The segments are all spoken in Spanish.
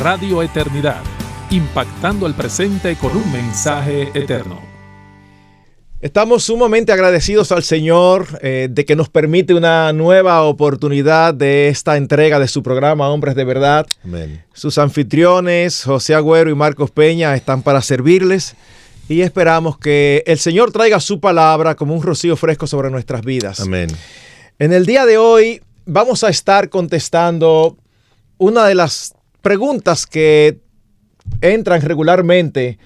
Radio Eternidad, impactando el presente con un mensaje eterno. Estamos sumamente agradecidos al Señor de que nos permite una nueva oportunidad de esta entrega de su programa Hombres de Verdad. Amén. Sus anfitriones, José Agüero y Marcos Peña, están para servirles y esperamos que el Señor traiga su palabra como un rocío fresco sobre nuestras vidas. Amén. En el día de hoy vamos a estar contestando una de las preguntas que entran regularmente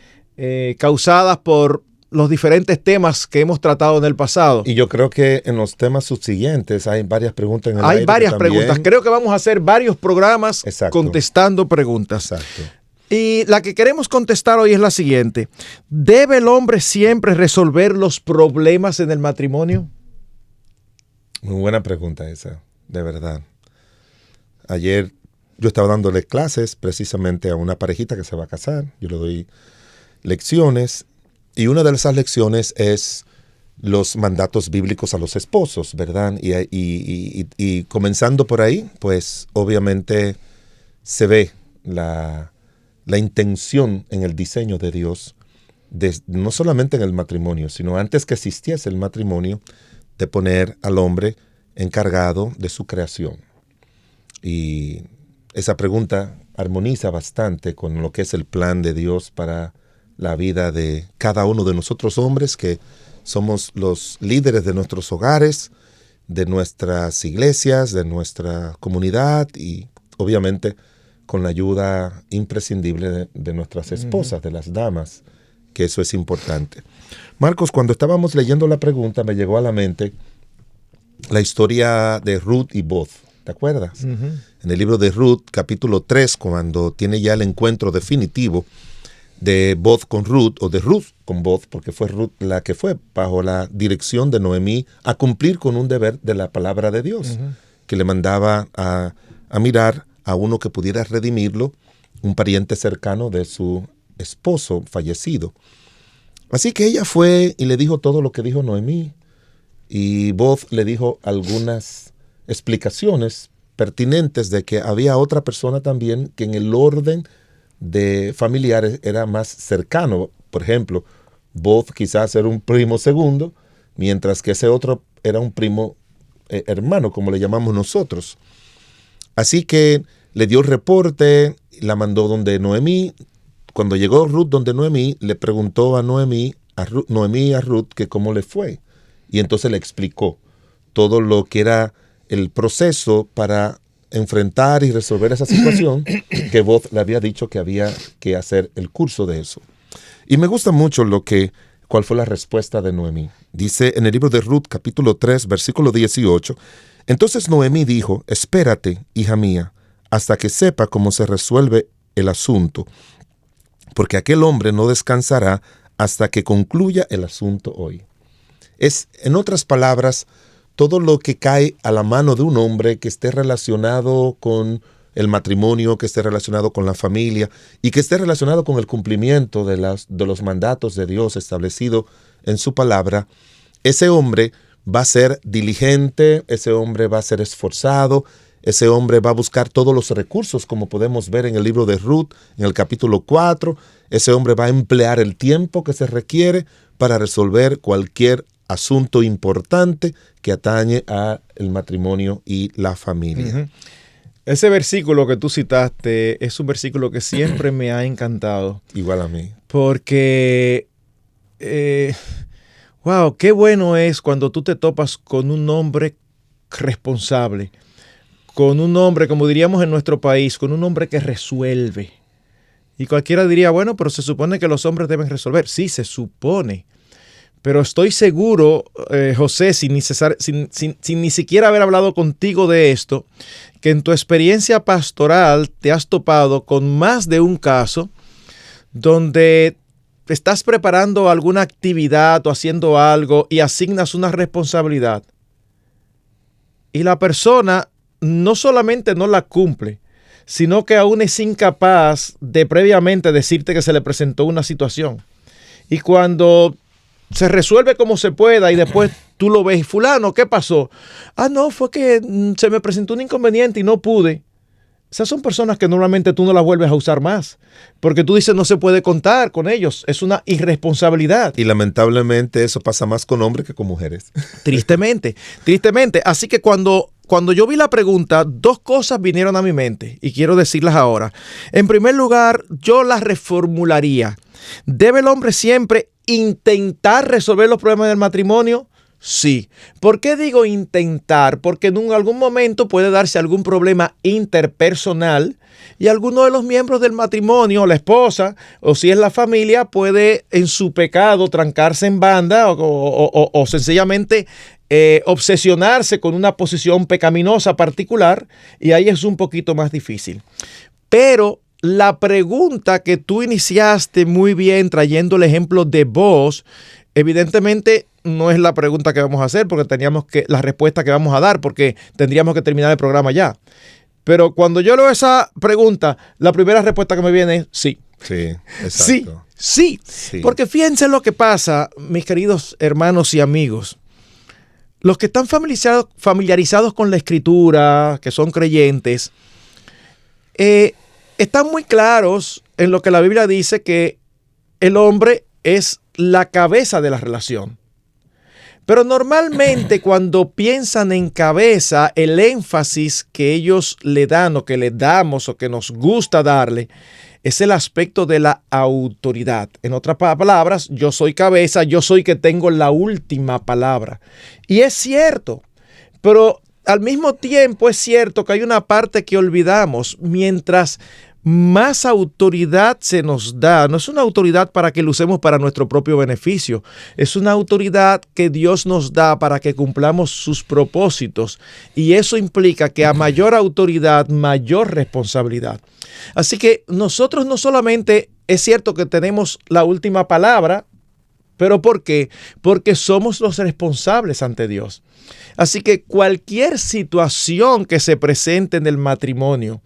causadas por los diferentes temas que hemos tratado en el pasado. Y yo creo que en los temas subsiguientes hay varias preguntas en el aire. Hay varias preguntas. Creo que vamos a hacer varios programas contestando preguntas. Exacto. Y la que queremos contestar hoy es la siguiente. ¿Debe el hombre siempre resolver los problemas en el matrimonio? Muy buena pregunta esa, de verdad. Ayer yo estaba dándole clases precisamente a una parejita que se va a casar. Yo le doy lecciones. Y una de esas lecciones es los mandatos bíblicos a los esposos, ¿verdad? Y comenzando por ahí, pues obviamente se ve la intención en el diseño de Dios, no solamente en el matrimonio, sino antes que existiese el matrimonio, de poner al hombre encargado de su creación. Y esa pregunta armoniza bastante con lo que es el plan de Dios para la vida de cada uno de nosotros hombres, que somos los líderes de nuestros hogares, de nuestras iglesias, de nuestra comunidad y obviamente con la ayuda imprescindible de nuestras esposas, de las damas, que eso es importante. Marcos, cuando estábamos leyendo la pregunta me llegó a la mente la historia de Ruth y Boaz, ¿te acuerdas? En el libro de Ruth, capítulo 3, cuando tiene ya el encuentro definitivo de Boaz con Ruth, o de Ruth con Boaz, porque fue Ruth la que fue bajo la dirección de Noemí a cumplir con un deber de la palabra de Dios, que le mandaba a mirar a uno que pudiera redimirlo, un pariente cercano de su esposo fallecido. Así que ella fue y le dijo todo lo que dijo Noemí, y Boaz le dijo algunas explicaciones pertinentes de que había otra persona también que en el orden de familiares era más cercano. Por ejemplo, Boaz quizás era un primo segundo, mientras que ese otro era un primo hermano, como le llamamos nosotros. Así que le dio el reporte, la mandó donde Noemí. Cuando llegó Ruth donde Noemí, le preguntó a Noemí a Ruth que cómo le fue. Y entonces le explicó todo lo que era el proceso para enfrentar y resolver esa situación que Boaz le había dicho que había que hacer el curso de eso. Y me gusta mucho cuál fue la respuesta de Noemí. Dice en el libro de Ruth, capítulo 3, versículo 18, entonces Noemí dijo, espérate, hija mía, hasta que sepa cómo se resuelve el asunto, porque aquel hombre no descansará hasta que concluya el asunto hoy. Es, en otras palabras, todo lo que cae a la mano de un hombre que esté relacionado con el matrimonio, que esté relacionado con la familia y que esté relacionado con el cumplimiento de los mandatos de Dios establecido en su palabra, ese hombre va a ser diligente, ese hombre va a ser esforzado, ese hombre va a buscar todos los recursos, como podemos ver en el libro de Ruth, en el capítulo 4, ese hombre va a emplear el tiempo que se requiere para resolver cualquier asunto importante que atañe al matrimonio y la familia. Ese versículo que tú citaste es un versículo que siempre me ha encantado. Igual a mí. Porque, wow, qué bueno es cuando tú te topas con un hombre responsable, con un hombre, como diríamos en nuestro país, con un hombre que resuelve. Y cualquiera diría, bueno, pero se supone que los hombres deben resolver. Sí, se supone. Pero estoy seguro, José, sin ni siquiera haber hablado contigo de esto, que en tu experiencia pastoral te has topado con más de un caso donde estás preparando alguna actividad o haciendo algo y asignas una responsabilidad. Y la persona no solamente no la cumple, sino que aún es incapaz de previamente decirte que se le presentó una situación. Y cuando se resuelve como se pueda y después tú lo ves, fulano, ¿qué pasó? Ah, no, fue que se me presentó un inconveniente y no pude. esas son personas que normalmente tú no las vuelves a usar más, porque tú dices no se puede contar con ellos, es una irresponsabilidad. Y lamentablemente eso pasa más con hombres que con mujeres. Tristemente, tristemente. Así que cuando yo vi la pregunta, dos cosas vinieron a mi mente y quiero decirlas ahora. En primer lugar, yo las reformularía. ¿Debe el hombre siempre intentar resolver los problemas del matrimonio? Sí. ¿Por qué digo intentar? Porque en algún momento puede darse algún problema interpersonal y alguno de los miembros del matrimonio, la esposa, o si es la familia, puede en su pecado trancarse en banda o sencillamente obsesionarse con una posición pecaminosa particular, y ahí es un poquito más difícil. Pero la pregunta que tú iniciaste muy bien trayendo el ejemplo de vos, evidentemente no es la pregunta que vamos a hacer, porque la respuesta que vamos a dar, porque tendríamos que terminar el programa ya. Pero cuando yo leo esa pregunta, la primera respuesta que me viene es sí. Sí, exacto. Sí. Porque fíjense lo que pasa, mis queridos hermanos y amigos. Los que están familiarizados con la Escritura, que son creyentes, están muy claros en lo que la Biblia dice, que el hombre es la cabeza de la relación. Pero normalmente cuando piensan en cabeza, el énfasis que ellos le dan o que le damos o que nos gusta darle es el aspecto de la autoridad. En otras palabras, yo soy cabeza, yo soy que tengo la última palabra. Y es cierto, pero al mismo tiempo es cierto que hay una parte que olvidamos. Mientras más autoridad se nos da, no es una autoridad para que lo usemos para nuestro propio beneficio, es una autoridad que Dios nos da para que cumplamos sus propósitos, y eso implica que a mayor autoridad, mayor responsabilidad. Así que nosotros no solamente es cierto que tenemos la última palabra, ¿pero por qué? Porque somos los responsables ante Dios. Así que cualquier situación que se presente en el matrimonio,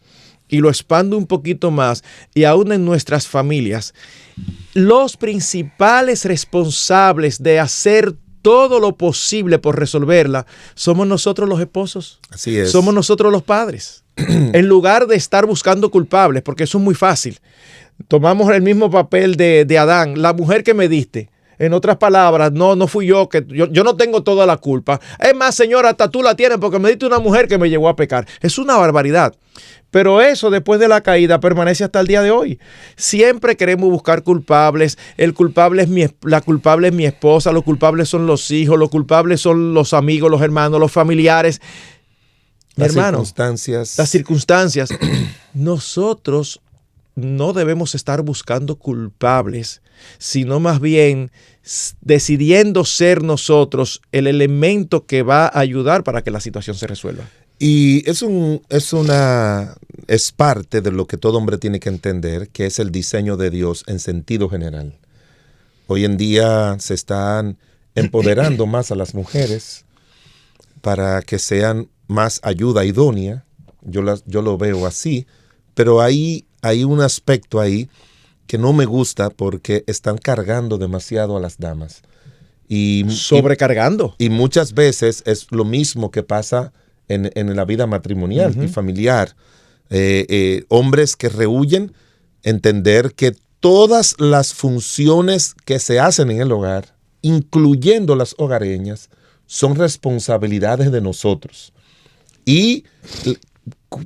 y lo expando un poquito más, y aún en nuestras familias, los principales responsables de hacer todo lo posible por resolverla somos nosotros los esposos. Así es. Somos nosotros los padres. En lugar de estar buscando culpables, porque eso es muy fácil. Tomamos el mismo papel de Adán, la mujer que me diste. En otras palabras, no fui yo, yo no tengo toda la culpa. Es más, señora, hasta tú la tienes porque me diste una mujer que me llevó a pecar. Es una barbaridad. Pero eso, después de la caída, permanece hasta el día de hoy. Siempre queremos buscar culpables. La culpable es mi esposa, los culpables son los hijos, los culpables son los amigos, los hermanos, los familiares. Las circunstancias. Nosotros no debemos estar buscando culpables, sino más bien decidiendo ser nosotros el elemento que va a ayudar para que la situación se resuelva. Y es parte de lo que todo hombre tiene que entender, que es el diseño de Dios en sentido general. Hoy en día se están empoderando más a las mujeres para que sean más ayuda idónea. Yo lo veo así, pero hay un aspecto ahí que no me gusta, porque están cargando demasiado a las damas. Sobrecargando. Y muchas veces es lo mismo que pasa en la vida matrimonial y familiar. Hombres que rehuyen entender que todas las funciones que se hacen en el hogar, incluyendo las hogareñas, son responsabilidades de nosotros. Y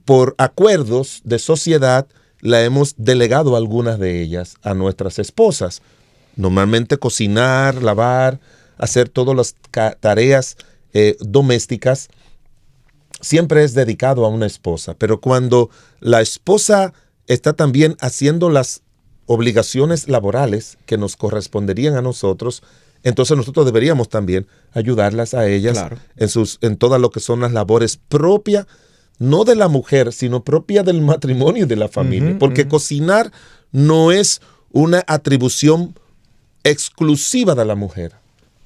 por acuerdos de sociedad, la hemos delegado algunas de ellas a nuestras esposas. Normalmente cocinar, lavar, hacer todas las tareas domésticas siempre es dedicado a una esposa. Pero cuando la esposa está también haciendo las obligaciones laborales que nos corresponderían a nosotros, entonces nosotros deberíamos también ayudarlas a ellas, claro, en todo lo que son las labores propias, no de la mujer, sino propia del matrimonio y de la familia. Porque cocinar no es una atribución exclusiva de la mujer.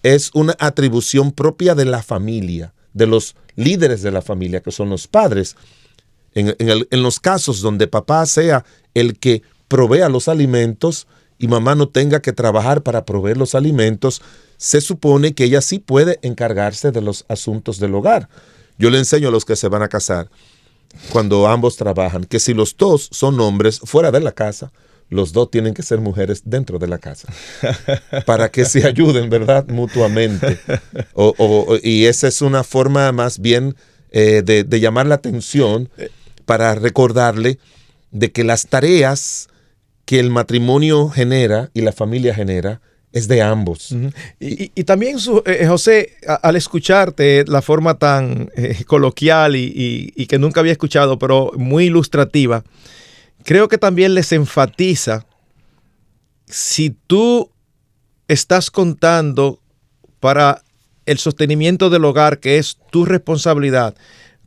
Es una atribución propia de la familia, de los líderes de la familia, que son los padres. En los casos donde papá sea el que provea los alimentos y mamá no tenga que trabajar para proveer los alimentos, se supone que ella sí puede encargarse de los asuntos del hogar. Yo le enseño a los que se van a casar cuando ambos trabajan, que si los dos son hombres fuera de la casa, los dos tienen que ser mujeres dentro de la casa, para que se ayuden, ¿verdad? Mutuamente. Y esa es una forma más bien de llamar la atención para recordarle de que las tareas que el matrimonio genera y la familia genera es de ambos. Uh-huh. Y también, José, al escucharte la forma tan coloquial y que nunca había escuchado, pero muy ilustrativa, creo que también les enfatiza, si tú estás contando para el sostenimiento del hogar, que es tu responsabilidad,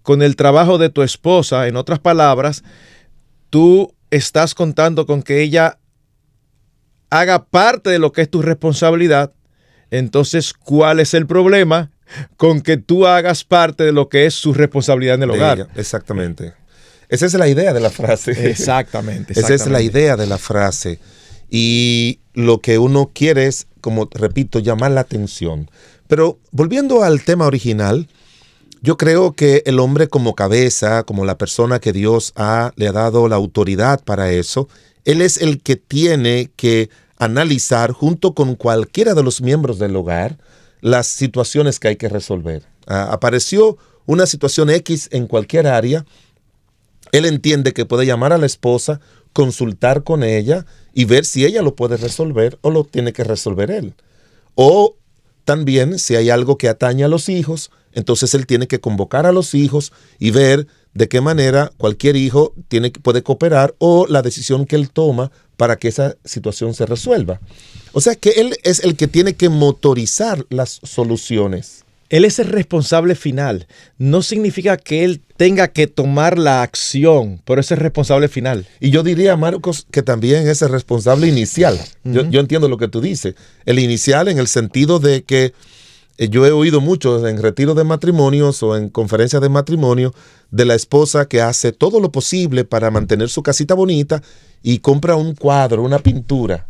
con el trabajo de tu esposa, en otras palabras, tú estás contando con que ella haga parte de lo que es tu responsabilidad. Entonces, ¿cuál es el problema con que tú hagas parte de lo que es su responsabilidad en el hogar? Ella, exactamente. Esa es la idea de la frase. Exactamente. Esa es la idea de la frase. Y lo que uno quiere es, como repito, llamar la atención. Pero volviendo al tema original, yo creo que el hombre como cabeza, como la persona que Dios le ha dado la autoridad para eso, él es el que tiene que analizar junto con cualquiera de los miembros del hogar las situaciones que hay que resolver. Apareció una situación X en cualquier área, él entiende que puede llamar a la esposa, consultar con ella y ver si ella lo puede resolver o lo tiene que resolver él. O también si hay algo que atañe a los hijos, entonces él tiene que convocar a los hijos y ver de qué manera cualquier hijo puede cooperar o la decisión que él toma para que esa situación se resuelva. O sea que él es el que tiene que motorizar las soluciones. Él es el responsable final. No significa que él tenga que tomar la acción, pero es el responsable final. Y yo diría, Marcos, que también es el responsable inicial. Uh-huh. Yo entiendo lo que tú dices. El inicial en el sentido de que yo he oído mucho en retiros de matrimonios o en conferencias de matrimonio de la esposa que hace todo lo posible para mantener su casita bonita y compra un cuadro, una pintura.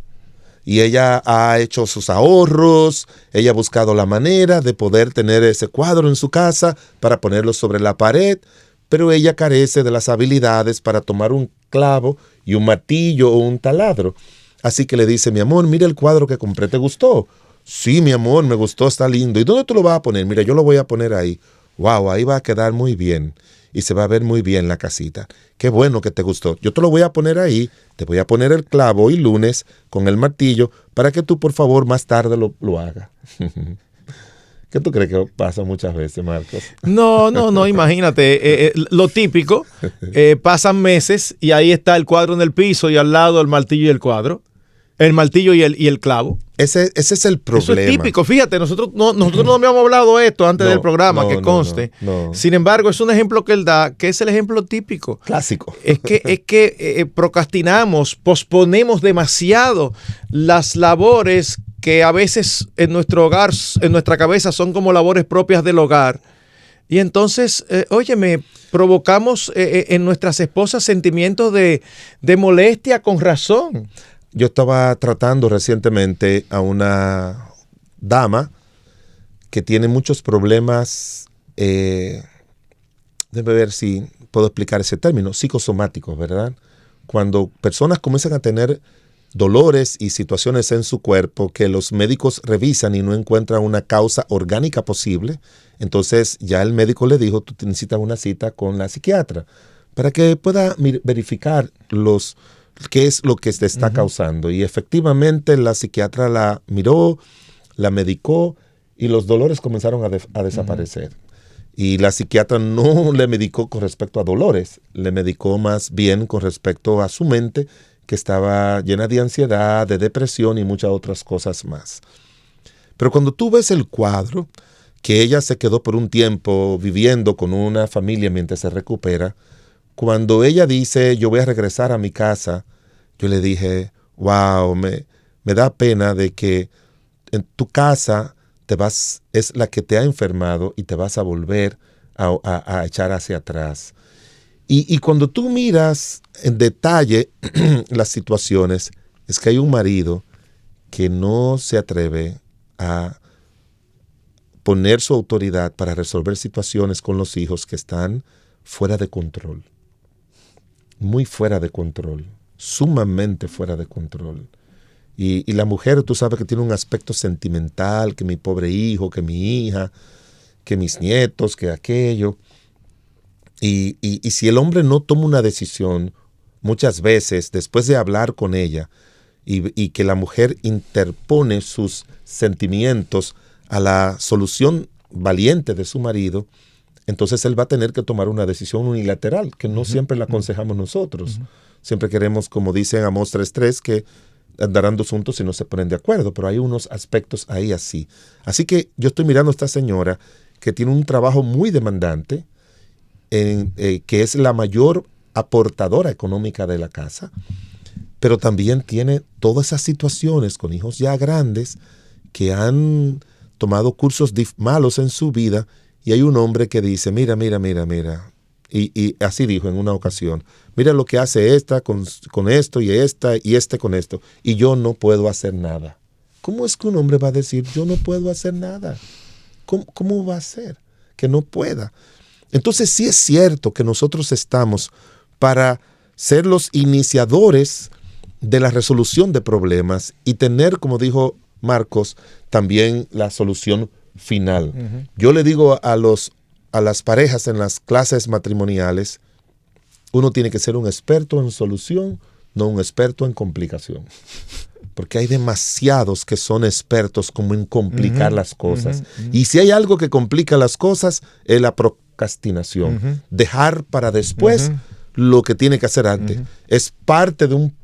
Y ella ha hecho sus ahorros, ella ha buscado la manera de poder tener ese cuadro en su casa para ponerlo sobre la pared, pero ella carece de las habilidades para tomar un clavo y un martillo o un taladro. Así que le dice, mi amor, mira el cuadro que compré, ¿te gustó? Sí, mi amor, me gustó, está lindo. ¿Y dónde tú lo vas a poner? Mira, yo lo voy a poner ahí. Wow, ahí va a quedar muy bien. Y se va a ver muy bien la casita. Qué bueno que te gustó. Yo te lo voy a poner ahí. Te voy a poner el clavo y lunes con el martillo para que tú, por favor, más tarde lo hagas. ¿Qué tú crees que pasa muchas veces, Marcos? No, imagínate. Lo típico, pasan meses y ahí está el cuadro en el piso y al lado el martillo y el cuadro. El martillo y el clavo. Ese es el problema. Eso es típico. Fíjate, nosotros no habíamos hablado de esto antes del programa, que conste. No. Sin embargo, es un ejemplo que él da, que es el ejemplo típico. Clásico. Es que procrastinamos, posponemos demasiado las labores que a veces en nuestro hogar, en nuestra cabeza, son como labores propias del hogar. Y entonces, provocamos en nuestras esposas sentimientos de molestia con razón. Yo estaba tratando recientemente a una dama que tiene muchos problemas, déjame ver si puedo explicar ese término, psicosomáticos, ¿verdad? Cuando personas comienzan a tener dolores y situaciones en su cuerpo que los médicos revisan y no encuentran una causa orgánica posible, entonces ya el médico le dijo, tú necesitas una cita con la psiquiatra para que pueda verificar qué es lo que te está causando. Y efectivamente la psiquiatra la miró, la medicó y los dolores comenzaron a desaparecer. Y la psiquiatra no le medicó con respecto a dolores, le medicó más bien con respecto a su mente, que estaba llena de ansiedad, de depresión y muchas otras cosas más. Pero cuando tú ves el cuadro, que ella se quedó por un tiempo viviendo con una familia mientras se recupera, cuando ella dice, yo voy a regresar a mi casa, yo le dije, wow, me da pena de que en tu casa es la que te ha enfermado y te vas a volver a echar hacia atrás. Y cuando tú miras en detalle las situaciones, es que hay un marido que no se atreve a poner su autoridad para resolver situaciones con los hijos que están fuera de control. Muy fuera de control. Sumamente fuera de control. Y la mujer, tú sabes que tiene un aspecto sentimental, que mi pobre hijo, que mi hija, que mis nietos, que aquello. Y si el hombre no toma una decisión, muchas veces, después de hablar con ella, y que la mujer interpone sus sentimientos a la solución valiente de su marido, entonces él va a tener que tomar una decisión unilateral, que no siempre la aconsejamos nosotros. Siempre queremos, como dice en Amós 3:3, que andarán dos juntos si no se ponen de acuerdo, pero hay unos aspectos ahí así. Así que yo estoy mirando a esta señora que tiene un trabajo muy demandante, que es la mayor aportadora económica de la casa, pero también tiene todas esas situaciones con hijos ya grandes que han tomado cursos malos en su vida, y hay un hombre que dice, mira, y así dijo en una ocasión, mira lo que hace esta con esto y esta y este con esto, y yo no puedo hacer nada. ¿Cómo es que un hombre va a decir, yo no puedo hacer nada? ¿Cómo va a ser que no pueda? Entonces sí es cierto que nosotros estamos para ser los iniciadores de la resolución de problemas y tener, como dijo Marcos, también la solución final. Yo le digo a las parejas en las clases matrimoniales, uno tiene que ser un experto en solución, no un experto en complicación. Porque hay demasiados que son expertos como en complicar las cosas. Y si hay algo que complica las cosas, es la procrastinación. Dejar para después lo que tiene que hacer antes. Es parte de un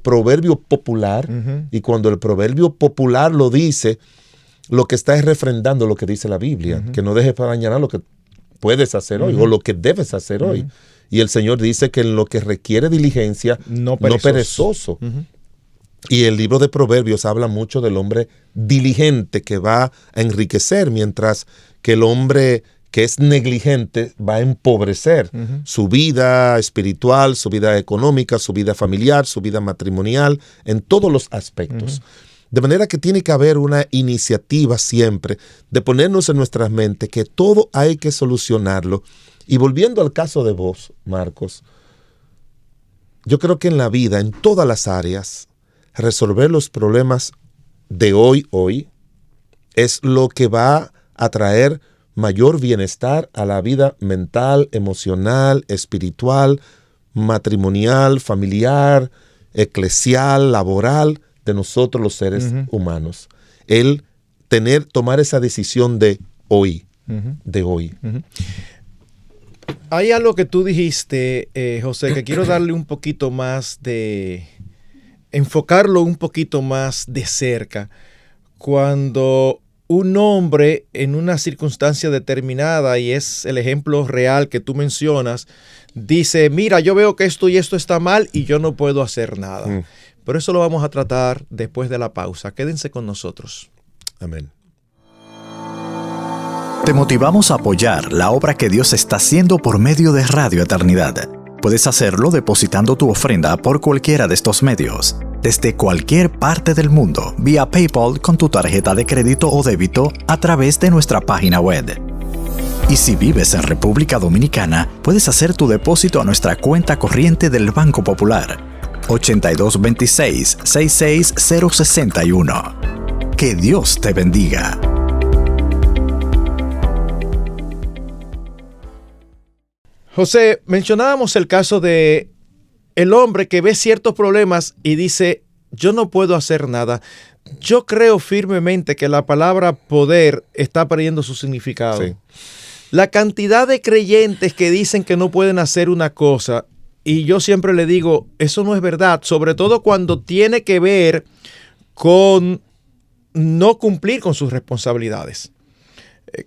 proverbio popular, y cuando el proverbio popular lo dice, lo que está es refrendando lo que dice la Biblia, que no dejes para mañana lo que puedes hacer hoy o lo que debes hacer hoy. Y el Señor dice que en lo que requiere diligencia, no perezoso. Y el libro de Proverbios habla mucho del hombre diligente que va a enriquecer, mientras que el hombre que es negligente va a empobrecer su vida espiritual, su vida económica, su vida familiar, su vida matrimonial, en todos los aspectos. De manera que tiene que haber una iniciativa siempre de ponernos en nuestras mentes que todo hay que solucionarlo. Y volviendo al caso de vos, Marcos, yo creo que en la vida, en todas las áreas, resolver los problemas de hoy, es lo que va a traer mayor bienestar a la vida mental, emocional, espiritual, matrimonial, familiar, eclesial, laboral, de nosotros los seres humanos. El tomar esa decisión de hoy, Hay algo que tú dijiste, José, que quiero darle un poquito más enfocarlo un poquito más de cerca. Cuando un hombre en una circunstancia determinada, y es el ejemplo real que tú mencionas, dice, mira, yo veo que esto y esto está mal y yo no puedo hacer nada. Pero eso lo vamos a tratar después de la pausa. Quédense con nosotros. Amén. Te motivamos a apoyar la obra que Dios está haciendo por medio de Radio Eternidad. Puedes hacerlo depositando tu ofrenda por cualquiera de estos medios, desde cualquier parte del mundo, vía PayPal con tu tarjeta de crédito o débito a través de nuestra página web. Y si vives en República Dominicana, puedes hacer tu depósito a nuestra cuenta corriente del Banco Popular, 8226-66061. Que Dios te bendiga. José, mencionábamos el caso de el hombre que ve ciertos problemas y dice, yo no puedo hacer nada. Yo creo firmemente que la palabra poder está perdiendo su significado. Sí. La cantidad de creyentes que dicen que no pueden hacer una cosa, y yo siempre le digo, eso no es verdad, sobre todo cuando tiene que ver con no cumplir con sus responsabilidades.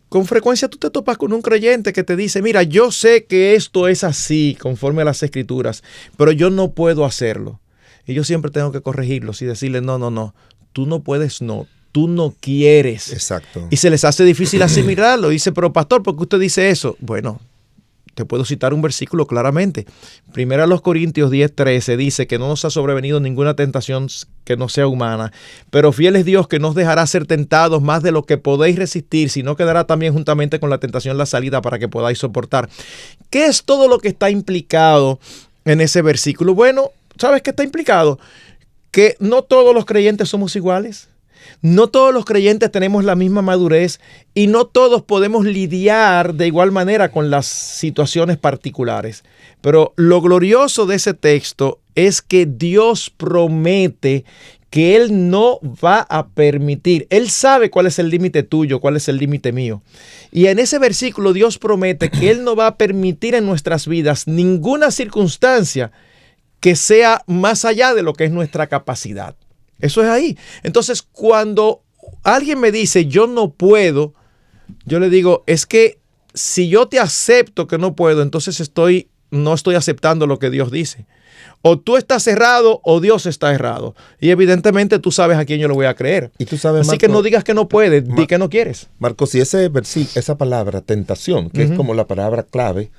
Con frecuencia tú te topas con un creyente que te dice, mira, yo sé que esto es así conforme a las Escrituras, pero yo no puedo hacerlo. Y yo siempre tengo que corregirlos y decirle, no, tú no puedes, tú no quieres. Exacto. Y se les hace difícil asimilarlo. Dice, pero pastor, ¿por qué usted dice eso? Bueno, Te puedo citar un versículo claramente. 1 Corintios 10:13 dice que no nos ha sobrevenido ninguna tentación que no sea humana, pero fiel es Dios que no os dejará ser tentados más de lo que podéis resistir, sino que dará también juntamente con la tentación la salida para que podáis soportar. ¿Qué es todo lo que está implicado en ese versículo? Bueno, ¿sabes qué está implicado? Que no todos los creyentes somos iguales. No todos los creyentes tenemos la misma madurez y no todos podemos lidiar de igual manera con las situaciones particulares. Pero lo glorioso de ese texto es que Dios promete que Él no va a permitir. Él sabe cuál es el límite tuyo, cuál es el límite mío. Y en ese versículo Dios promete que Él no va a permitir en nuestras vidas ninguna circunstancia que sea más allá de lo que es nuestra capacidad. Eso es ahí. Entonces, cuando alguien me dice, yo no puedo, yo le digo, es que si yo te acepto que no puedo, entonces no estoy aceptando lo que Dios dice. O tú estás errado o Dios está errado. Y evidentemente tú sabes a quién yo le voy a creer. Y tú sabes, así Marco, que no digas que no puedes, di que no quieres. Marco, si esa palabra, tentación, que es como la palabra clave,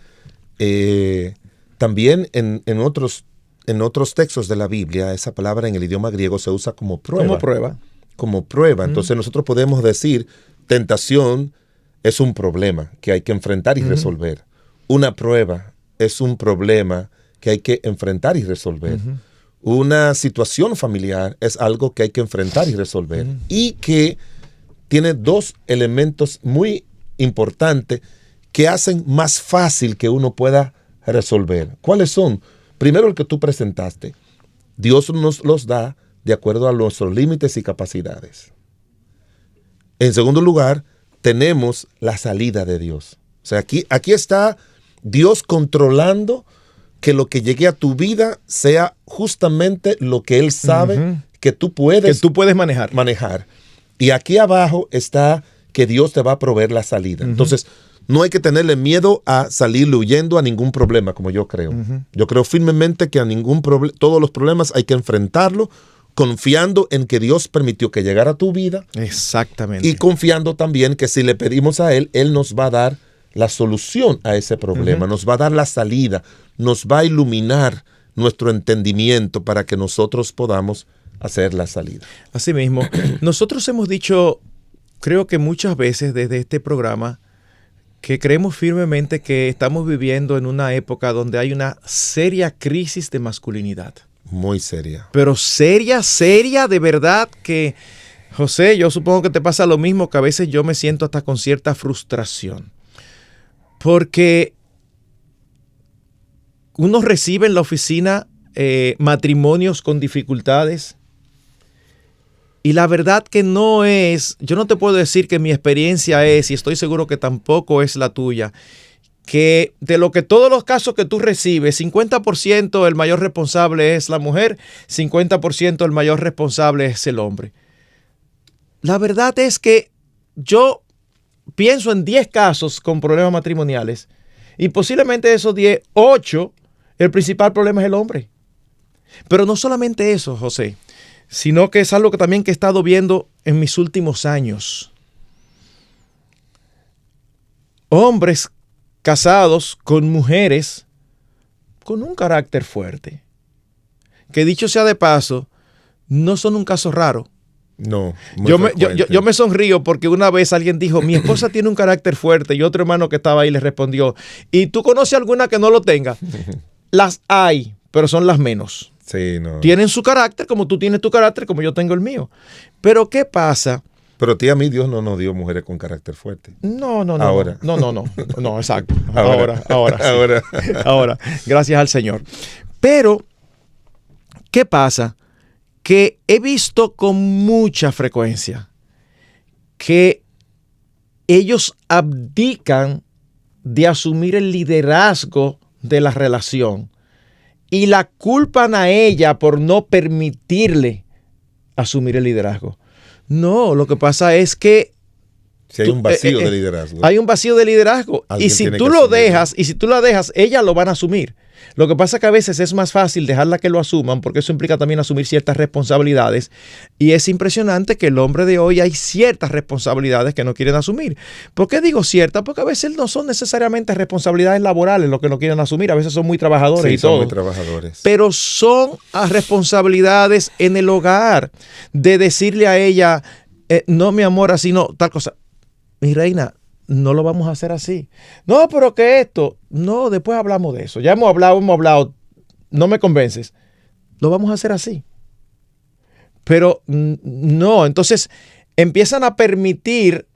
también en otros textos de la Biblia, esa palabra en el idioma griego se usa como prueba. Como prueba. Como prueba. Entonces nosotros podemos decir, tentación es un problema que hay que enfrentar y resolver. Una prueba es un problema que hay que enfrentar y resolver. Una situación familiar es algo que hay que enfrentar y resolver. Y que tiene dos elementos muy importantes que hacen más fácil que uno pueda resolver. ¿Cuáles son? Primero, el que tú presentaste. Dios nos los da de acuerdo a nuestros límites y capacidades. En segundo lugar, tenemos la salida de Dios. O sea, aquí está Dios controlando que lo que llegue a tu vida sea justamente lo que Él sabe que tú puedes manejar. Y aquí abajo está que Dios te va a proveer la salida. Entonces, no hay que tenerle miedo a salirle huyendo a ningún problema, como yo creo. Yo creo firmemente que todos los problemas hay que enfrentarlo confiando en que Dios permitió que llegara a tu vida. Exactamente. Y confiando también que si le pedimos a Él, Él nos va a dar la solución a ese problema, nos va a dar la salida, nos va a iluminar nuestro entendimiento para que nosotros podamos hacer la salida. Así mismo, nosotros hemos dicho, creo que muchas veces desde este programa, que creemos firmemente que estamos viviendo en una época donde hay una seria crisis de masculinidad. Muy seria. Pero seria de verdad que, José, yo supongo que te pasa lo mismo, que a veces yo me siento hasta con cierta frustración. Porque uno recibe en la oficina matrimonios con dificultades. Y la verdad que yo no te puedo decir que mi experiencia es, y estoy seguro que tampoco es la tuya, que de todos los casos que tú recibes, 50% el mayor responsable es la mujer, 50% el mayor responsable es el hombre. La verdad es que yo pienso en 10 casos con problemas matrimoniales y posiblemente de esos 10, 8, el principal problema es el hombre. Pero no solamente eso, José, sino que es algo que también he estado viendo en mis últimos años. Hombres casados con mujeres con un carácter fuerte, que dicho sea de paso, no son un caso raro. No. Yo me sonrío porque una vez alguien dijo, mi esposa tiene un carácter fuerte, y otro hermano que estaba ahí le respondió, ¿y tú conoces alguna que no lo tenga? Las hay, pero son las menos. Sí, no. Tienen su carácter como tú tienes tu carácter, como yo tengo el mío. Pero ¿qué pasa? Pero a mí Dios no nos dio mujeres con carácter fuerte. No. Ahora. No, exacto. Ahora. Ahora, gracias al Señor. Pero, ¿qué pasa? Que he visto con mucha frecuencia que ellos abdican de asumir el liderazgo de la relación y la culpan a ella por no permitirle asumir el liderazgo. No, lo que pasa es que si hay un vacío de liderazgo. Hay un vacío de liderazgo. Y si tú lo dejas, ella lo van a asumir. Lo que pasa es que a veces es más fácil dejarla que lo asuman, porque eso implica también asumir ciertas responsabilidades. Y es impresionante que el hombre de hoy hay ciertas responsabilidades que no quieren asumir. ¿Por qué digo ciertas? Porque a veces no son necesariamente responsabilidades laborales lo que no quieren asumir. A veces son muy trabajadores y todo. Son muy trabajadores. Pero son responsabilidades en el hogar de decirle a ella, no, mi amor, así no, tal cosa. Mi reina, no lo vamos a hacer así. No, pero que esto. No, después hablamos de eso. Ya hemos hablado. No me convences. Lo vamos a hacer así. Pero no, entonces empiezan a permitir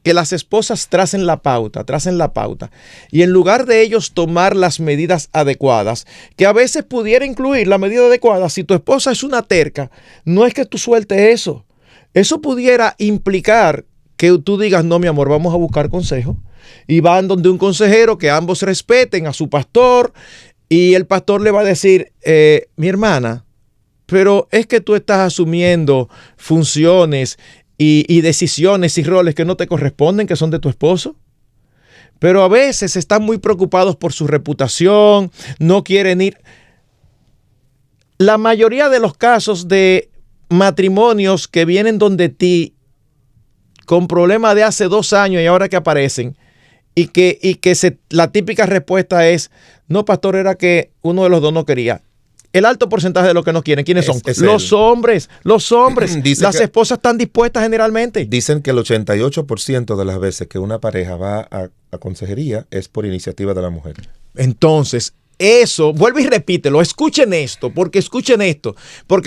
que las esposas tracen la pauta. Y en lugar de ellos tomar las medidas adecuadas, que a veces pudiera incluir la medida adecuada, si tu esposa es una terca, no es que tú sueltes eso. Eso pudiera implicar que tú digas, no, mi amor, vamos a buscar consejo. Y van donde un consejero, que ambos respeten a su pastor, y el pastor le va a decir, mi hermana, pero es que tú estás asumiendo funciones y decisiones y roles que no te corresponden, que son de tu esposo. Pero a veces están muy preocupados por su reputación, no quieren ir. La mayoría de los casos de matrimonios que vienen donde ti con problemas de hace 2 años y ahora que aparecen, y que la típica respuesta es, no, pastor, era que uno de los dos no quería. El alto porcentaje de los que no quieren, ¿quiénes son? Los hombres. Las esposas están dispuestas generalmente. Dicen que el 88% de las veces que una pareja va a consejería es por iniciativa de la mujer. Entonces, eso, vuelve y repítelo, escuchen esto, porque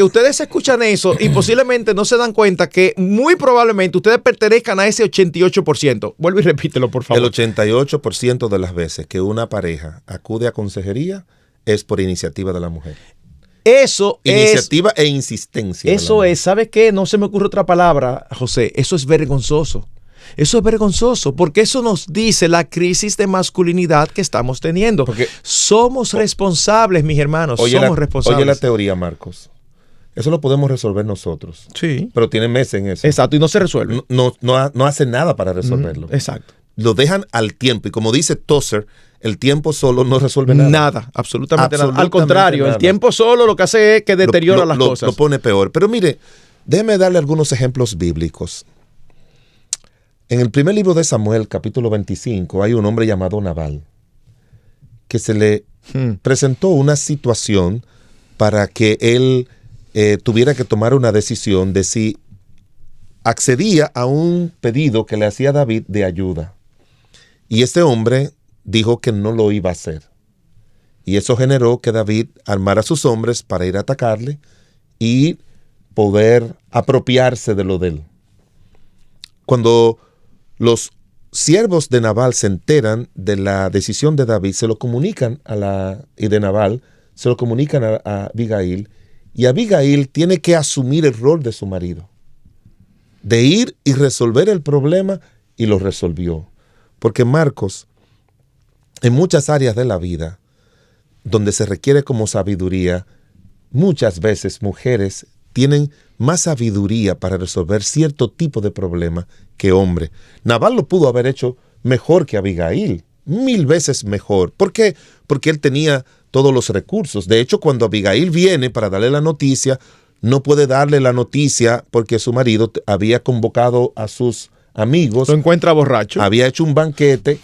ustedes escuchan eso y posiblemente no se dan cuenta que muy probablemente ustedes pertenezcan a ese 88%. Vuelve y repítelo, por favor. El 88% de las veces que una pareja acude a consejería es por iniciativa de la mujer. Iniciativa e insistencia. Eso es, ¿sabe qué? No se me ocurre otra palabra, José. Eso es vergonzoso. Eso es vergonzoso, porque eso nos dice la crisis de masculinidad que estamos teniendo. Porque somos responsables, mis hermanos, somos responsables. Oye la teoría, Marcos. Eso lo podemos resolver nosotros. Sí. Pero tiene meses en eso. Exacto, y no se resuelve. No hace nada para resolverlo. Exacto. Lo dejan al tiempo. Y como dice Tozer, el tiempo solo no resuelve nada. Nada, absolutamente nada. Al contrario, el tiempo solo lo que hace es que deteriora las cosas. Lo pone peor. Pero mire, déjeme darle algunos ejemplos bíblicos. En el primer libro de Samuel, capítulo 25, hay un hombre llamado Nabal, que se le presentó una situación para que él tuviera que tomar una decisión de si accedía a un pedido que le hacía David de ayuda. Y este hombre dijo que no lo iba a hacer. Y eso generó que David armara a sus hombres para ir a atacarle y poder apropiarse de lo de él. Cuando los siervos de Nabal se enteran de la decisión de David, se lo comunican y de Nabal, se lo comunican a Abigail, y Abigail tiene que asumir el rol de su marido, de ir y resolver el problema, y lo resolvió. Porque Marcos, en muchas áreas de la vida, donde se requiere como sabiduría, muchas veces mujeres tienen más sabiduría para resolver cierto tipo de problema que hombre. Nabal lo pudo haber hecho mejor que Abigail, 1000 veces mejor. ¿Por qué? Porque él tenía todos los recursos. De hecho, cuando Abigail viene para darle la noticia, no puede darle la noticia porque su marido había convocado a sus amigos. Lo encuentra borracho. Había hecho un banquete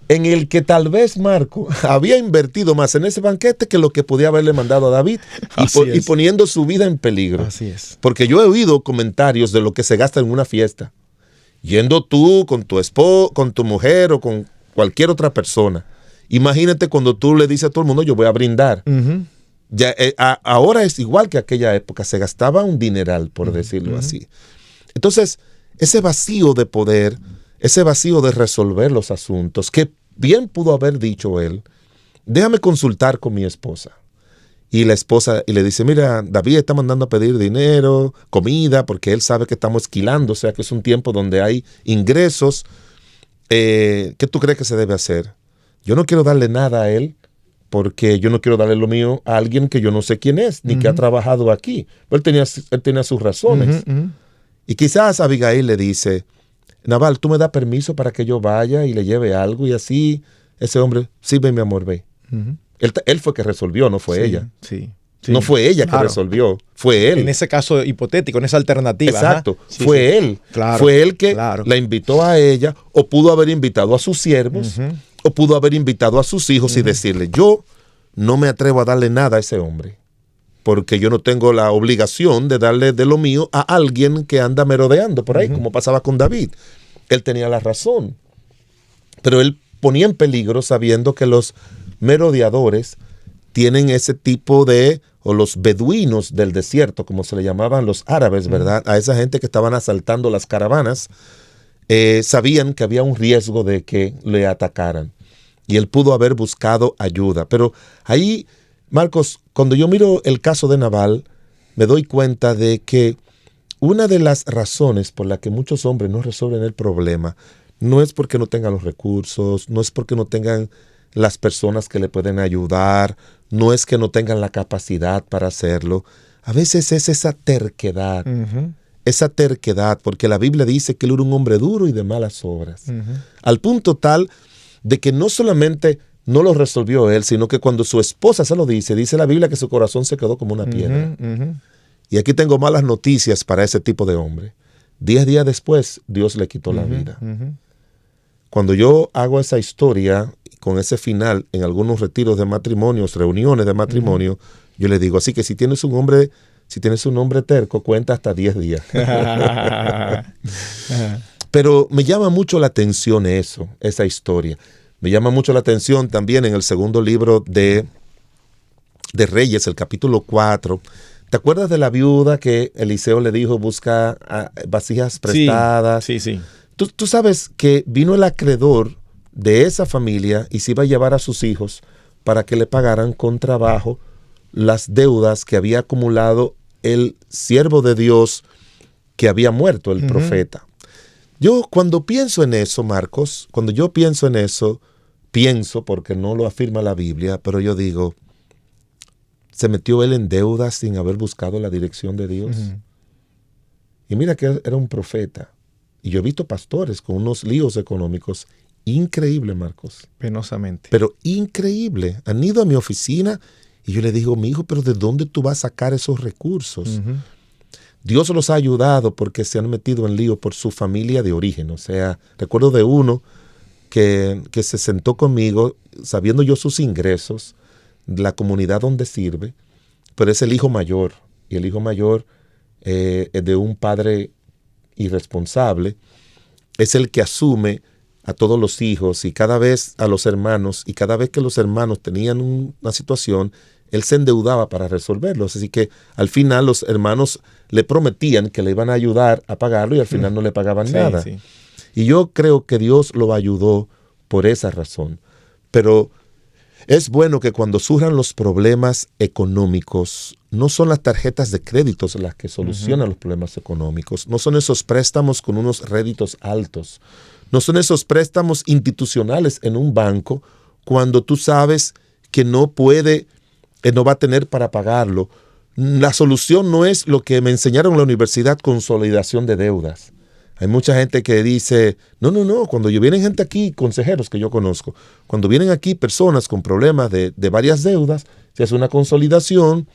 en el que tal vez Marco había invertido más en ese banquete que lo que podía haberle mandado a David y poniendo su vida en peligro. Así es. Porque yo he oído comentarios de lo que se gasta en una fiesta. Yendo tú con tu esposo, con tu mujer o con cualquier otra persona. Imagínate cuando tú le dices a todo el mundo, yo voy a brindar. Uh-huh. Ya, ahora es igual que aquella época. Se gastaba un dineral, por decirlo así. Entonces, ese vacío de poder, ese vacío de resolver los asuntos, que bien pudo haber dicho él, déjame consultar con mi esposa. Y la esposa y le dice, mira, David está mandando a pedir dinero, comida, porque él sabe que estamos esquilando, o sea que es un tiempo donde hay ingresos. ¿Qué tú crees que se debe hacer? Yo no quiero darle nada a él, porque yo no quiero darle lo mío a alguien que yo no sé quién es, ni que ha trabajado aquí. Pero él tenía sus razones. Y quizás Abigail le dice, Nabal, ¿tú me das permiso para que yo vaya y le lleve algo? Y así ese hombre, sí, ve mi amor, ve. Él fue que resolvió, no fue ella. Sí. No fue ella que resolvió, fue él. En ese caso hipotético, en esa alternativa. Exacto, fue él. Claro, fue él que la invitó a ella, o pudo haber invitado a sus siervos, o pudo haber invitado a sus hijos y decirle, yo no me atrevo a darle nada a ese hombre, porque yo no tengo la obligación de darle de lo mío a alguien que anda merodeando por ahí, como pasaba con David. Él tenía la razón, pero él ponía en peligro sabiendo que los merodeadores tienen ese tipo o los beduinos del desierto, como se le llamaban los árabes, ¿verdad? A esa gente que estaban asaltando las caravanas, sabían que había un riesgo de que le atacaran. Y él pudo haber buscado ayuda. Pero ahí, Marcos, cuando yo miro el caso de Nabal, me doy cuenta de que una de las razones por la que muchos hombres no resuelven el problema no es porque no tengan los recursos, no es porque no tengan las personas que le pueden ayudar, no es que no tengan la capacidad para hacerlo. A veces es esa terquedad, porque la Biblia dice que él era un hombre duro y de malas obras, al punto tal de que no solamente no lo resolvió él, sino que cuando su esposa se lo dice la Biblia que su corazón se quedó como una piedra. Y aquí tengo malas noticias para ese tipo de hombre. 10 días después, Dios le quitó la vida. Cuando yo hago esa historia con ese final en algunos retiros de matrimonios, reuniones de matrimonio, yo le digo, así que si tienes un hombre terco, cuenta hasta 10 días. Pero me llama mucho la atención esa historia. Me llama mucho la atención también en el segundo libro de Reyes, el capítulo 4. ¿Te acuerdas de la viuda que Eliseo le dijo, busca vasijas prestadas? Sí. Tú sabes que vino el acreedor de esa familia y se iba a llevar a sus hijos para que le pagaran con trabajo las deudas que había acumulado el siervo de Dios que había muerto, el profeta. Yo cuando pienso en eso, Marcos, pienso porque no lo afirma la Biblia, pero yo digo, ¿se metió él en deudas sin haber buscado la dirección de Dios? Y mira que era un profeta. Y yo he visto pastores con unos líos económicos increíble, Marcos. Penosamente. Pero increíble. Han ido a mi oficina y yo le digo, mi hijo, ¿pero de dónde tú vas a sacar esos recursos? Dios los ha ayudado porque se han metido en lío por su familia de origen. O sea, recuerdo de uno que se sentó conmigo, sabiendo yo sus ingresos, la comunidad donde sirve, pero es el hijo mayor. Y el hijo mayor es de un padre irresponsable, es el que asume a todos los hijos y cada vez a los hermanos, y cada vez que los hermanos tenían una situación, él se endeudaba para resolverlos. Así que al final los hermanos le prometían que le iban a ayudar a pagarlo y al final no le pagaban nada. Sí. Y yo creo que Dios lo ayudó por esa razón. Pero es bueno que cuando surjan los problemas económicos, no son las tarjetas de créditos las que solucionan los problemas económicos, no son esos préstamos con unos réditos altos, no son esos préstamos institucionales en un banco cuando tú sabes que no va a tener para pagarlo. La solución no es lo que me enseñaron en la universidad, consolidación de deudas. Hay mucha gente que dice, no, cuando vienen gente aquí, consejeros que yo conozco, cuando vienen aquí personas con problemas de varias deudas, se hace una consolidación,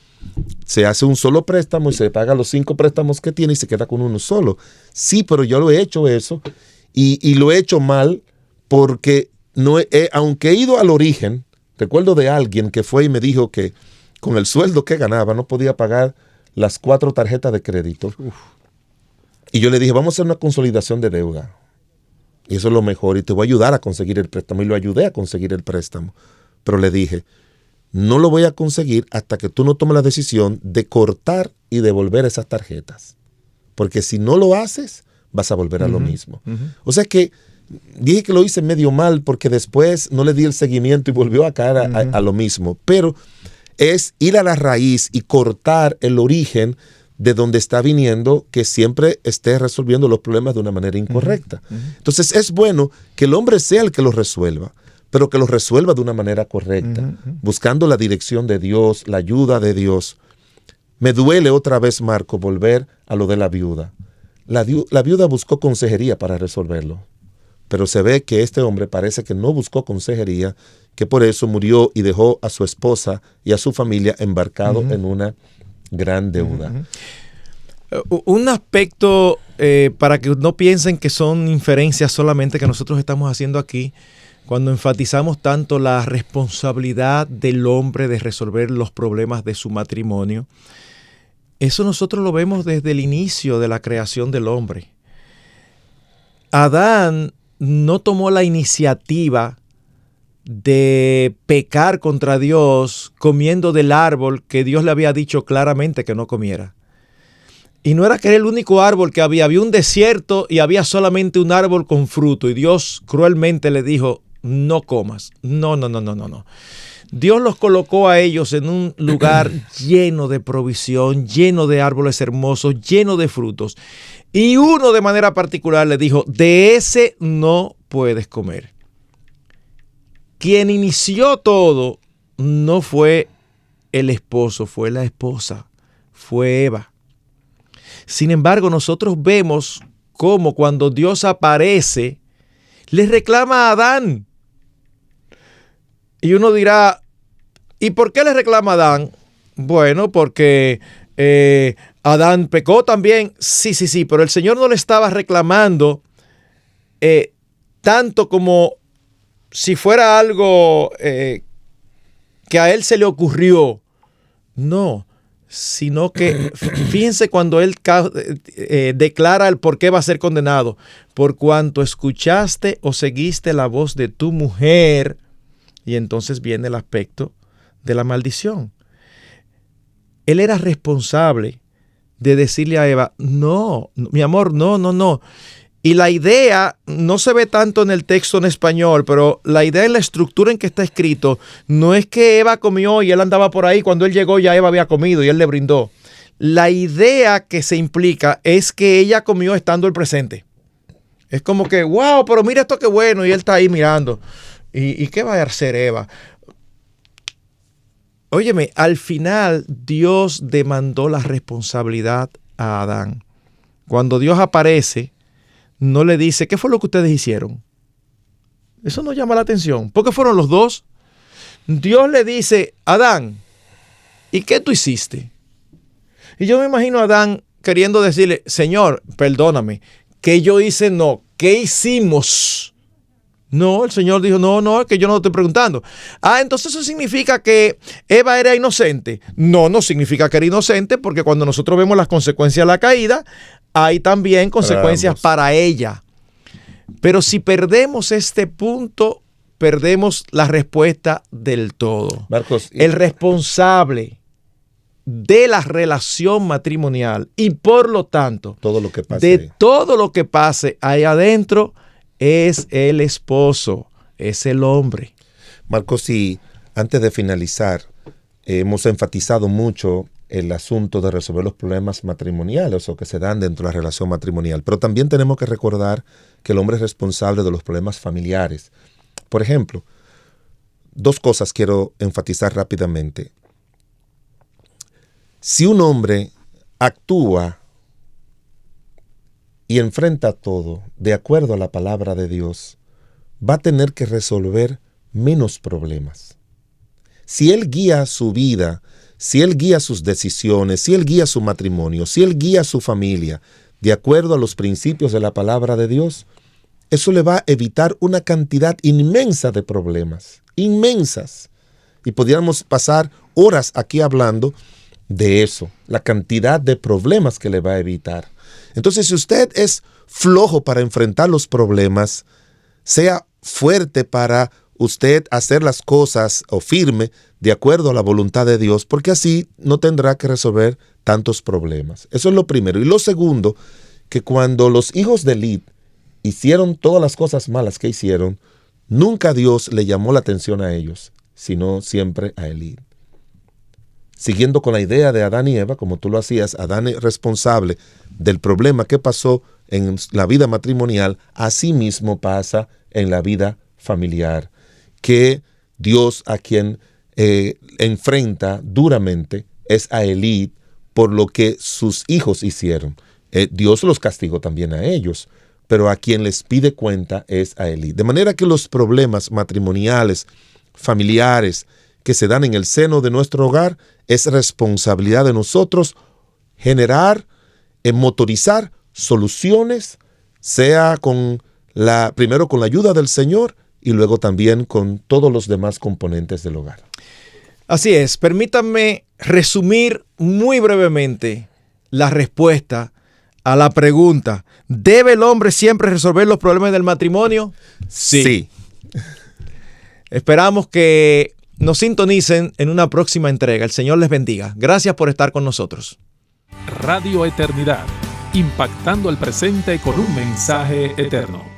se hace un solo préstamo y se paga los 5 préstamos que tiene y se queda con uno solo. Sí, pero yo lo he hecho eso y lo he hecho mal porque aunque he ido al origen, recuerdo de alguien que fue y me dijo que con el sueldo que ganaba no podía pagar las 4 tarjetas de crédito. Y yo le dije, vamos a hacer una consolidación de deuda. Y eso es lo mejor y te voy a ayudar a conseguir el préstamo. Y lo ayudé a conseguir el préstamo. Pero le dije, no lo voy a conseguir hasta que tú no tomes la decisión de cortar y devolver esas tarjetas. Porque si no lo haces, vas a volver a lo mismo. O sea que dije que lo hice medio mal porque después no le di el seguimiento y volvió a caer a lo mismo. Pero es ir a la raíz y cortar el origen de donde está viniendo, que siempre esté resolviendo los problemas de una manera incorrecta. Entonces es bueno que el hombre sea el que los resuelva, pero que los resuelva de una manera correcta, buscando la dirección de Dios, la ayuda de Dios. Me duele otra vez, Marco, volver a lo de la viuda. La viuda buscó consejería para resolverlo, pero se ve que este hombre parece que no buscó consejería, que por eso murió y dejó a su esposa y a su familia embarcado en una gran deuda. Un aspecto, para que no piensen que son inferencias solamente que nosotros estamos haciendo aquí, cuando enfatizamos tanto la responsabilidad del hombre de resolver los problemas de su matrimonio, eso nosotros lo vemos desde el inicio de la creación del hombre. Adán no tomó la iniciativa de pecar contra Dios comiendo del árbol que Dios le había dicho claramente que no comiera. Y no era que era el único árbol que había un desierto y había solamente un árbol con fruto. Y Dios cruelmente le dijo, no comas. No. Dios los colocó a ellos en un lugar lleno de provisión, lleno de árboles hermosos, lleno de frutos. Y uno de manera particular le dijo, de ese no puedes comer. Quien inició todo no fue el esposo, fue la esposa, fue Eva. Sin embargo, nosotros vemos cómo cuando Dios aparece, le reclama a Adán. Y uno dirá, ¿y por qué le reclama a Adán? Bueno, porque Adán pecó también. Sí, pero el Señor no le estaba reclamando tanto como si fuera algo que a él se le ocurrió. No, sino que fíjense cuando él declara el por qué va a ser condenado. Por cuanto escuchaste o seguiste la voz de tu mujer. Y entonces viene el aspecto de la maldición. Él era responsable de decirle a Eva, no, mi amor, no. Y la idea no se ve tanto en el texto en español, pero la idea en la estructura en que está escrito no es que Eva comió y él andaba por ahí. Cuando él llegó ya Eva había comido y él le brindó. La idea que se implica es que ella comió estando el presente. Es como que, wow, pero mira esto qué bueno. Y él está ahí mirando. ¿Y qué va a hacer Eva? Óyeme, al final Dios demandó la responsabilidad a Adán. Cuando Dios aparece, no le dice, ¿qué fue lo que ustedes hicieron? Eso no llama la atención. ¿Por qué fueron los dos? Dios le dice, Adán, ¿y qué tú hiciste? Y yo me imagino a Adán queriendo decirle, Señor, perdóname, ¿qué yo hice? No, ¿qué hicimos? No, el Señor dijo, no, es que yo no te estoy preguntando. Entonces eso significa que Eva era inocente. No significa que era inocente, porque cuando nosotros vemos las consecuencias de la caída, hay también consecuencias para ella. Pero si perdemos este punto, perdemos la respuesta del todo. Marcos, el responsable de la relación matrimonial y por lo tanto todo lo que pase ahí adentro es el esposo, es el hombre. Marcos, y antes de finalizar, hemos enfatizado mucho el asunto de resolver los problemas matrimoniales o que se dan dentro de la relación matrimonial, pero también tenemos que recordar que el hombre es responsable de los problemas familiares. Por ejemplo, dos cosas quiero enfatizar rápidamente. Si un hombre actúa y enfrenta todo de acuerdo a la palabra de Dios, va a tener que resolver menos problemas. Si él guía su vida, si él guía sus decisiones, si él guía su matrimonio, si él guía su familia de acuerdo a los principios de la palabra de Dios, eso le va a evitar una cantidad inmensa de problemas, inmensas. Y podríamos pasar horas aquí hablando de eso, la cantidad de problemas que le va a evitar. Entonces, si usted es flojo para enfrentar los problemas, sea fuerte para usted hacer las cosas o firme de acuerdo a la voluntad de Dios, porque así no tendrá que resolver tantos problemas. Eso es lo primero. Y lo segundo, que cuando los hijos de Lid hicieron todas las cosas malas que hicieron, nunca Dios le llamó la atención a ellos, sino siempre a Elí. Siguiendo con la idea de Adán y Eva, como tú lo hacías, Adán es responsable del problema que pasó en la vida matrimonial, así mismo pasa en la vida familiar, que Dios a quien enfrenta duramente es a Elí por lo que sus hijos hicieron. Dios los castigó también a ellos pero a quien les pide cuenta es a Elí. De manera que los problemas matrimoniales, familiares, que se dan en el seno de nuestro hogar, es responsabilidad de nosotros generar, motorizar soluciones, sea primero con la ayuda del Señor y luego también con todos los demás componentes del hogar. Así es, permítanme resumir muy brevemente la respuesta a la pregunta: ¿debe el hombre siempre resolver los problemas del matrimonio? Sí. Esperamos que nos sintonicen en una próxima entrega. El Señor les bendiga. Gracias por estar con nosotros. Radio Eternidad, impactando el presente con un mensaje eterno.